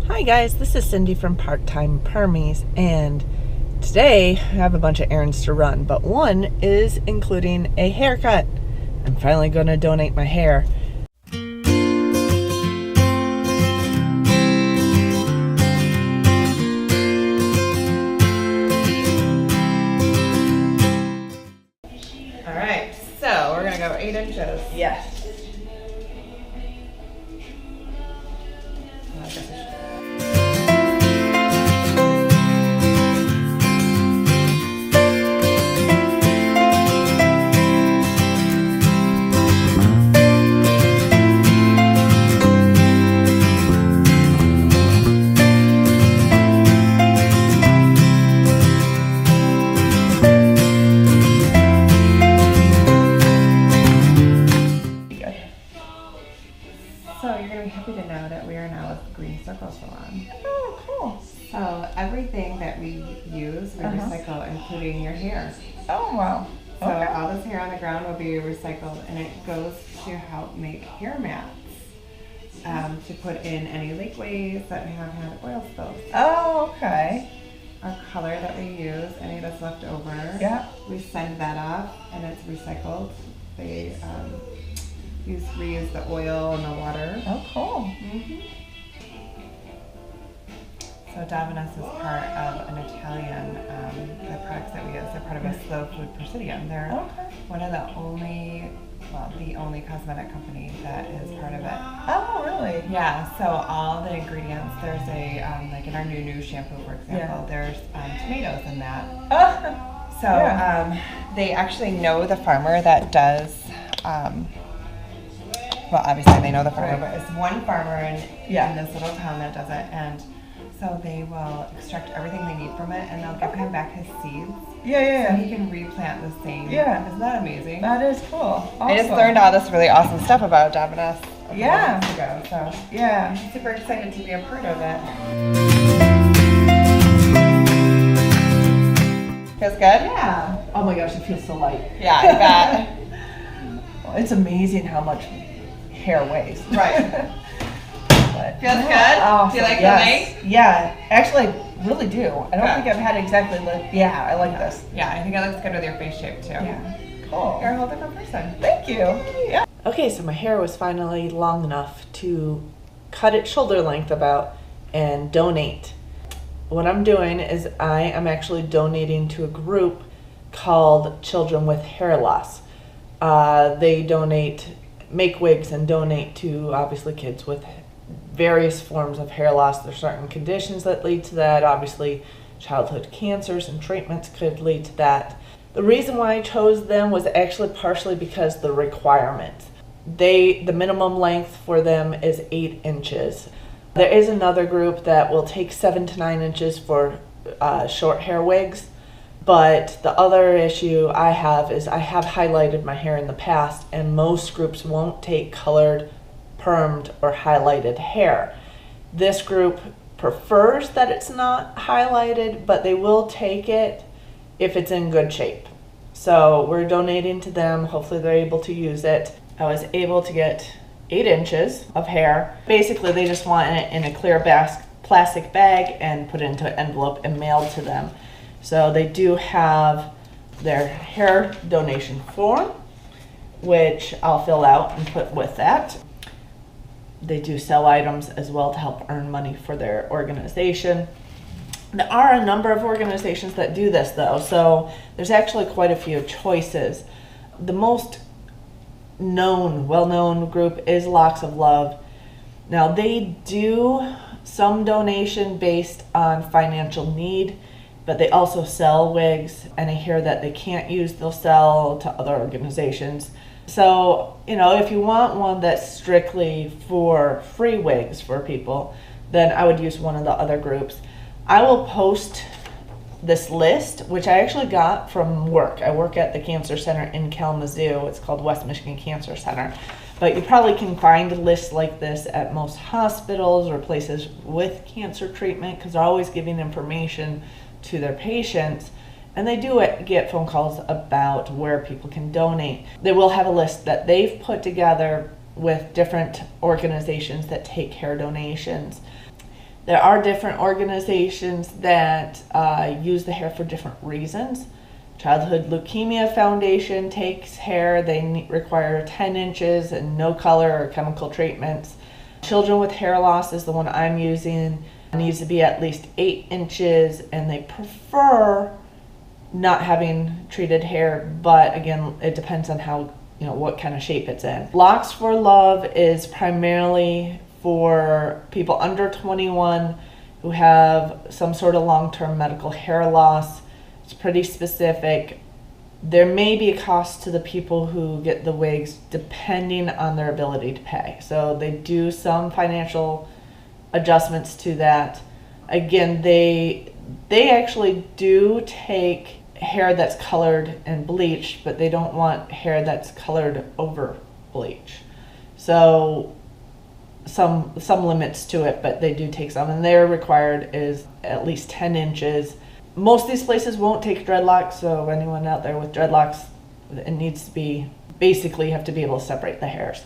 Hi guys, this is Cindy from Part-Time Permies, and today I have a bunch of errands to run, but one is including a haircut. I'm finally going to donate my hair. Alright, so we're going to go 8 inches. Yes. So you're going to be happy to know that we are now with Green Circle Salon. Oh, cool. So everything that we use, we recycle, including your hair. Oh, wow. So all this hair on the ground will be recycled, and it goes to help make hair mats to put in any lakeways that have had oil spills. Oh, okay. Our color that we use, any that's left over, Yeah. we send that off, and it's recycled. They reuse the oil and the water. Oh, cool. So Davinas is part of an Italian, the products that we use, they're part of a slow food presidium. They're one of the only, well, the only cosmetic company that is part of it. Oh, really? Yeah, so all the ingredients, there's a, like in our new shampoo, for example, there's tomatoes in that. So they actually know the farmer that does, well, obviously they know the farmer, but it's one farmer in this little town that does it, and so they will extract everything they need from it, and they'll give him back his seeds. So he can replant the same. Isn't that amazing? That is cool. Awesome. I just learned all this really awesome stuff about Davinas a couple Yeah. months ago, so I'm super excited to be a part of it. Feels good? Yeah. Oh my gosh, it feels so light. Yeah, I bet. Well, it's amazing how much hair weighs. Right. But, Feels good? Awesome. Do you like the length? Yeah, actually, I really do. I don't think I've had exactly I like this. Yeah, I think it looks good with your face shape too. Yeah. Cool. You're a whole different person. Thank you. Yeah. Okay, so my hair was finally long enough to cut it shoulder length about and donate. What I'm doing is I am actually donating to a group called Children with Hair Loss. They make wigs and donate to obviously kids with various forms of hair loss. There's certain conditions that lead to that. Obviously, childhood cancers and treatments could lead to that. The reason why I chose them was actually partially because the requirements. The minimum length for them is 8 inches. There is another group that will take 7 to 9 inches for short hair wigs. But the other issue I have is I have highlighted my hair in the past, and most groups won't take colored, permed, or highlighted hair. This group prefers that it's not highlighted, but they will take it if it's in good shape. So we're donating to them. Hopefully they're able to use it. I was able to get 8 inches of hair. Basically, they just want it in a clear plastic bag and put it into an envelope and mailed to them. So they do have their hair donation form, which I'll fill out and put with that. They do sell items as well to help earn money for their organization. There are a number of organizations that do this though, so there's actually quite a few choices. The most well-known group is Locks of Love. Now they do some donation based on financial need, but they also sell wigs, and I hear that they can't use, they'll sell to other organizations. So, if you want one that's strictly for free wigs for people, then I would use one of the other groups. I will post this list, which I actually got from work. I work at the cancer center in Kalamazoo. It's called West Michigan Cancer Center. But you probably can find lists like this at most hospitals or places with cancer treatment, because they're always giving information to their patients. And they do get phone calls about where people can donate. They will have a list that they've put together with different organizations that take hair donations. There are different organizations that use the hair for different reasons. Childhood Leukemia Foundation takes hair. They require 10 inches and no color or chemical treatments. Children with Hair Loss is the one I'm using. It needs to be at least 8 inches, and they prefer not having treated hair, but again, it depends on how, what kind of shape it's in. Locks for Love is primarily for people under 21 who have some sort of long-term medical hair loss. It's pretty specific. There may be a cost to the people who get the wigs depending on their ability to pay. So they do some financial adjustments to that. Again, they actually do take hair that's colored and bleached, but they don't want hair that's colored over bleach. So some limits to it, but they do take some, and their required is at least 10 inches. Most of these places won't take dreadlocks, so anyone out there with dreadlocks, it needs to be, basically you have to be able to separate the hairs.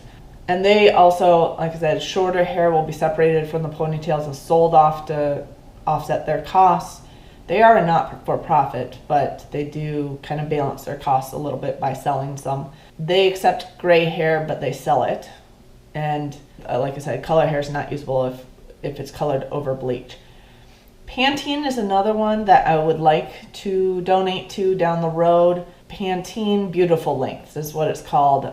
And they also, like I said, shorter hair will be separated from the ponytails and sold off to offset their costs. They are a not-for-profit, but they do kind of balance their costs a little bit by selling some. They accept gray hair, but they sell it. And like I said, color hair is not usable if it's colored over bleach. Pantene is another one that I would like to donate to down the road. Pantene Beautiful Lengths is what it's called.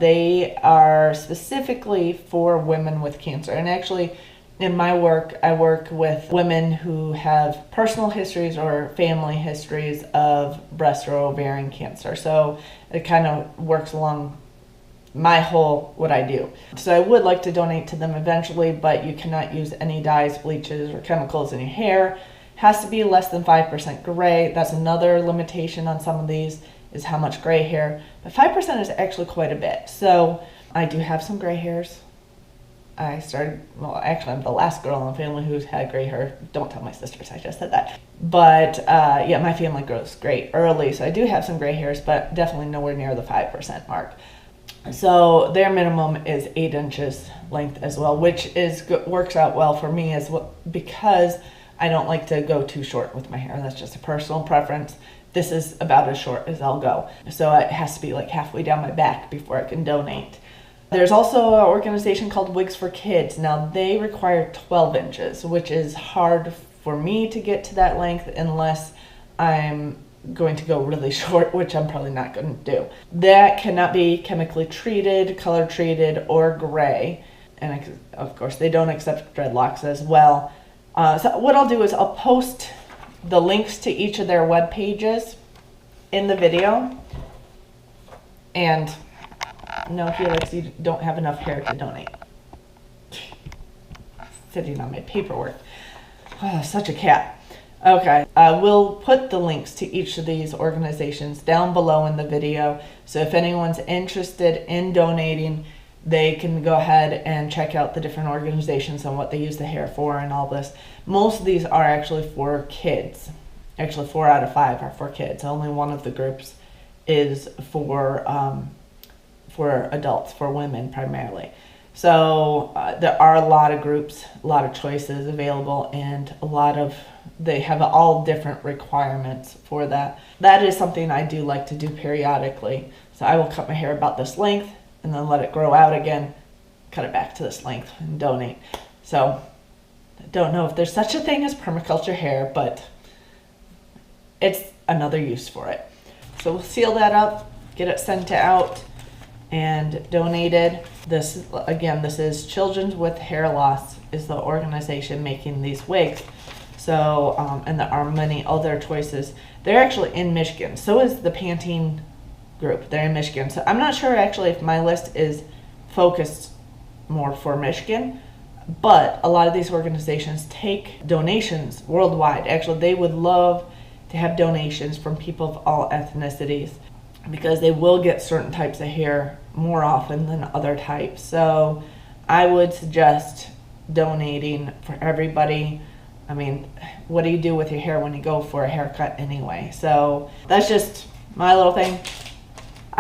They are specifically for women with cancer. And actually, in my work, I work with women who have personal histories or family histories of breast or ovarian cancer. So it kind of works along what I do. So I would like to donate to them eventually, but you cannot use any dyes, bleaches, or chemicals in your hair. Has to be less than 5% gray. That's another limitation on some of these, is how much gray hair. But 5% is actually quite a bit. So I do have some gray hairs. Actually, I'm the last girl in the family who's had gray hair. Don't tell my sisters I just said that. But yeah, my family grows gray early, so I do have some gray hairs, but definitely nowhere near the 5% mark. So their minimum is 8 inches length as well, which works out well for me because I don't like to go too short with my hair. That's just a personal preference. This is about as short as I'll go. So it has to be like halfway down my back before I can donate. There's also an organization called Wigs for Kids. Now they require 12 inches, which is hard for me to get to that length unless I'm going to go really short, which I'm probably not going to do. That cannot be chemically treated, color treated, or gray. And of course, they don't accept dreadlocks as well. So what I'll do is I'll post the links to each of their web pages in the video. And no, Felix, you don't have enough hair to donate. Sitting on my paperwork. Oh, such a cat. Okay, I will put the links to each of these organizations down below in the video. So if anyone's interested in donating, they can go ahead and check out the different organizations and what they use the hair for and all this. Most of these are actually for kids. Actually, 4 out of 5 are for kids. Only one of the groups is for adults, for women primarily. So there are a lot of groups, a lot of choices available, and they have all different requirements for that. That is something I do like to do periodically. So I will cut my hair about this length and then let it grow out again, cut it back to this length and donate. So I don't know if there's such a thing as permaculture hair, but it's another use for it. So we'll seal that up, get it sent out and donated. This is Children with Hair Loss is the organization making these wigs. So, and there are many other choices. They're actually in Michigan. So is the Pantene group. They're in Michigan. So I'm not sure actually if my list is focused more for Michigan, but a lot of these organizations take donations worldwide. Actually, they would love to have donations from people of all ethnicities, because they will get certain types of hair more often than other types. So I would suggest donating for everybody. I mean, what do you do with your hair when you go for a haircut anyway? So that's just my little thing.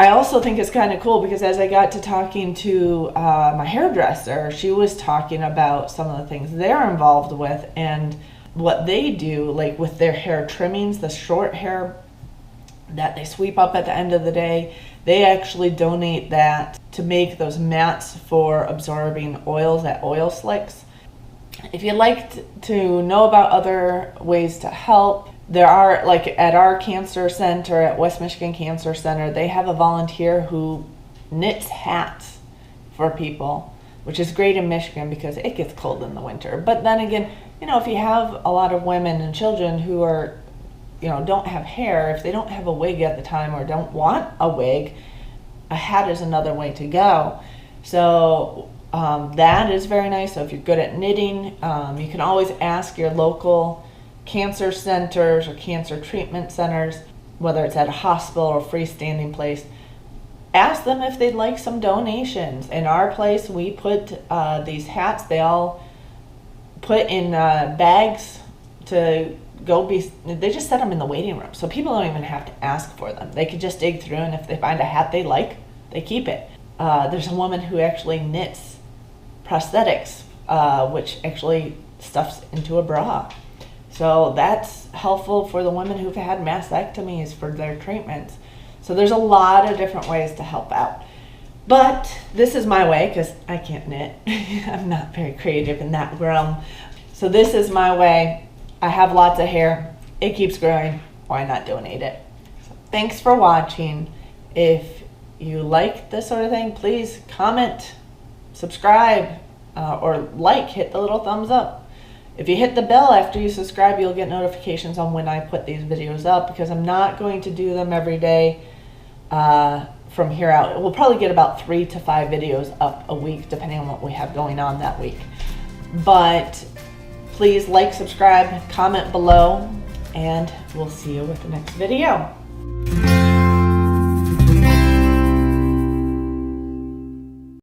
I also think it's kind of cool because as I got to talking to my hairdresser, she was talking about some of the things they're involved with and what they do, like with their hair trimmings, the short hair that they sweep up at the end of the day. They actually donate that to make those mats for absorbing oils at oil slicks. If you'd like to know about other ways to help, there are, like at our cancer center, at West Michigan Cancer Center, they have a volunteer who knits hats for people, which is great in Michigan because it gets cold in the winter. But then again, you know, if you have a lot of women and children who are, you know, don't have hair, if they don't have a wig at the time or don't want a wig, a hat is another way to go. So that is very nice. So if you're good at knitting, you can always ask your local cancer centers or cancer treatment centers, whether it's at a hospital or freestanding place. Ask them if they'd like some donations. In our place, we put these hats, they all put in bags to go be, they just set them in the waiting room. So people don't even have to ask for them. They could just dig through, and if they find a hat they like, they keep it. There's a woman who actually knits prosthetics, which actually stuffs into a bra. So that's helpful for the women who've had mastectomies for their treatments. So there's a lot of different ways to help out. But this is my way because I can't knit. I'm not very creative in that realm. So this is my way. I have lots of hair. It keeps growing. Why not donate it? So thanks for watching. If you like this sort of thing, please comment, subscribe, or hit the little thumbs up. If you hit the bell after you subscribe, you'll get notifications on when I put these videos up, because I'm not going to do them every day from here out. We'll probably get about 3 to 5 videos up a week, depending on what we have going on that week. But please like, subscribe, comment below, and we'll see you with the next video.